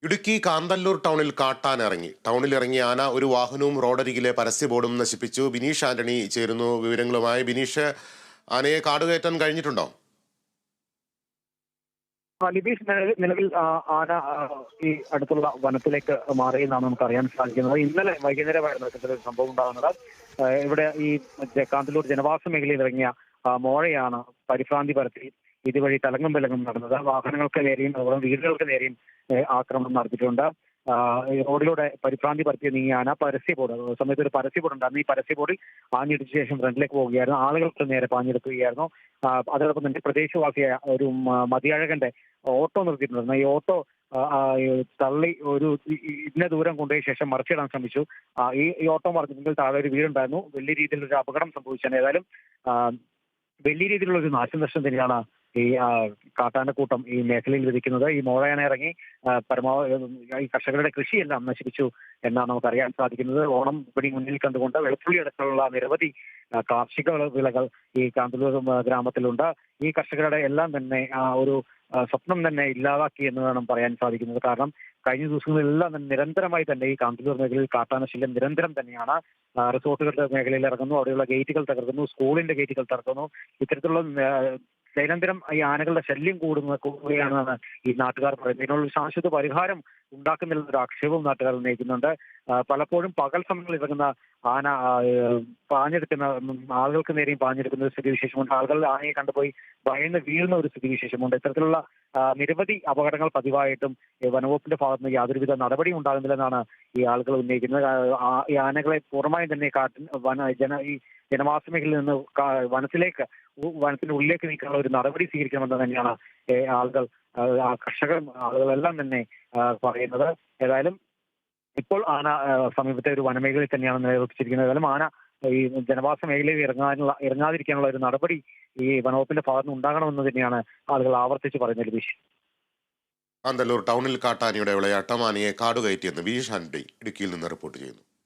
ഇടുക്കി കാന്തല്ലൂർ ടൗണിൽ കാട്ടാനിറങ്ങി. ടൗണിലിറങ്ങിയ ആന ഒരു വാഹനവും റോഡരികിലെ പരസ്യ ബോർഡും നശിപ്പിച്ചു. ബിനീഷ് ആന്റണി ചേരുന്നു വിവരങ്ങളുമായി. ബിനീഷ്, ആനയെ കാടുകയറ്റാൻ കഴിഞ്ഞിട്ടുണ്ടോ? ലിബീഷ്, നിലവിൽ ആന ഈ അടുത്തുള്ള വനത്തിലേക്ക് മാറിയെന്നാണ് നമുക്ക് അറിയാൻ സാധിക്കുന്നത്. ഇന്നലെ വൈകുന്നേരമായിരുന്നു ഇത്തരത്തിലൊരു സംഭവം ഉണ്ടാകുന്നത്. ഇവിടെ ഈ കാന്തല്ലൂർ ജനവാസ മേഖലയിൽ ഇറങ്ങിയ മോഴയാണ് പരിഭ്രാന്തി പരത്തി ഇതുവഴി തലങ്ങും വിലങ്ങും നടന്നത്. വാഹനങ്ങൾക്ക് നേരെയും അതുപോലെ വീടുകൾക്ക് നേരെയും ആക്രമണം നടത്തിയിട്ടുണ്ട്. റോഡിലൂടെ പരിഭ്രാന്തി പരത്തിയ നീങ്ങിയ ആന പരസ്യ ബോർഡ് സമയത്ത് ഒരു പരസ്യ ബോർഡ് ഉണ്ടായിരുന്നു. ഈ പരസ്യ ബോർഡിൽ ആഞ്ഞിടിച്ച ശേഷം ഫ്രണ്ടിലേക്ക് പോവുകയായിരുന്നു. ആളുകൾക്ക് നേരെ പാഞ്ഞെടുക്കുകയായിരുന്നു. അതോടൊപ്പം തന്നെ പ്രദേശവാസിയായ ഒരു മതിയഴകന്റെ ഓട്ടോ നിർത്തിയിട്ടുണ്ടായിരുന്നു. ഈ ഓട്ടോ തള്ളി ഒരു ഇന്ന ദൂരം കൊണ്ടുപോയ ശേഷം മറിച്ചിടാൻ ശ്രമിച്ചു. ഈ ഓട്ടോ മറിച്ചിട്ടുണ്ടെങ്കിൽ താഴെ ഒരു വീടുണ്ടായിരുന്നു. വലിയ രീതിയിലൊരു അപകടം സംഭവിച്ചാണ്. ഏതായാലും വലിയ രീതിയിലുള്ള ഒരു നാശനഷ്ടം തന്നെയാണ് ഈ കാട്ടാനക്കൂട്ടം ഈ മേഖലയിൽ വിധിക്കുന്നത്. ഈ മോഴയാന ഇറങ്ങി പരമാവധി ഈ കർഷകരുടെ കൃഷിയെല്ലാം നശിപ്പിച്ചു എന്നാണ് നമുക്ക് അറിയാൻ സാധിക്കുന്നത്. ഓണം വിപണി മുന്നിൽ കണ്ടുകൊണ്ട് വെളുത്തുള്ളി അടക്കമുള്ള നിരവധി കാർഷിക വിളകൾ ഈ കാന്തല്ലൂർ ഗ്രാമത്തിലുണ്ട്. ഈ കർഷകരുടെ എല്ലാം തന്നെ ഒരു സ്വപ്നം തന്നെ ഇല്ലാതാക്കി എന്ന് വേണം പറയാൻ സാധിക്കുന്നത്. കാരണം കഴിഞ്ഞ ദിവസങ്ങളിലെല്ലാം തന്നെ നിരന്തരമായി തന്നെ ഈ കാന്തല്ലൂർ മേഖലയിൽ കാട്ടാന ശല്യം നിരന്തരം തന്നെയാണ്. റിസോർട്ടുകളുടെ മേഖലയിൽ ഇറങ്ങുന്നു, അവിടെയുള്ള ഗേറ്റുകൾ തകർക്കുന്നു, സ്കൂളിന്റെ ഗേറ്റുകൾ തകർക്കുന്നു. ഇത്തരത്തിലുള്ള ദൈനംദിനം ഈ ആനകളുടെ ശല്യം കൂടുകയാണെന്നാണ് ഈ നാട്ടുകാർ പറയുന്നത്. ഇതിനുള്ള ശാശ്വത പരിഹാരം ഉണ്ടാക്കുന്നില്ലെന്നൊരു ആക്ഷേപവും നാട്ടുകാർ ഉന്നയിക്കുന്നുണ്ട്. പലപ്പോഴും പകൽ സമയങ്ങളിൽ ഇറങ്ങുന്ന ആന പാഞ്ഞെടുക്കുന്ന ആളുകൾക്ക് നേരെയും പാഞ്ഞെടുക്കുന്ന ഒരു സ്ഥിതിവിശേഷമുണ്ട്. ആളുകൾ ആനയെ കണ്ടുപോയി ഭയന്ന് വീഴുന്ന ഒരു സ്ഥിതിവിശേഷമുണ്ട്. ഇത്തരത്തിലുള്ള നിരവധി അപകടങ്ങൾ പതിവായിട്ടും വനവകുപ്പിന്റെ ഭാഗത്ത് നിന്ന് യാതൊരുവിധ നടപടിയും ഉണ്ടാകുന്നില്ലെന്നാണ് ഈ ആളുകൾ ഉന്നയിക്കുന്നത്. ഈ ആനകളെ പൂർണ്ണമായും തന്നെ ഈ ജനവാസ മേഖലയിൽ നിന്ന് വനത്തിന്റെ ഉള്ളിലേക്ക് നീക്കാനുള്ള ഒരു നടപടി സ്വീകരിക്കണമെന്ന് തന്നെയാണ് ആളുകൾ കർഷകർ ആളുകളെല്ലാം തന്നെ പറയുന്നത്. ഏതായാലും ഇപ്പോൾ ആന സമീപത്തെ ഒരു വനമേഖലയിൽ തന്നെയാണ് നിലനിർത്തിച്ചിരിക്കുന്നത്. ഏതായാലും ആന ഈ ജനവാസ മേഖലയിൽ ഇറങ്ങാതിരിക്കാനുള്ള ഒരു നടപടി ഈ വനവകുപ്പിന്റെ ഭാഗത്ത് ഉണ്ടാകണമെന്ന് തന്നെയാണ് ആളുകൾ ആവർത്തിച്ച് പറയുന്നത്. ലിബീഷ്, കാന്തല്ലൂർ ടൗണിൽ കാട്ടാനയുടെ വിളയാട്ടം, ആനയെ കാടുകയറ്റിയെന്ന് ബിനീഷ് ആന്റണി ഇടുക്കിയിൽ നിന്ന് റിപ്പോർട്ട് ചെയ്യുന്നു.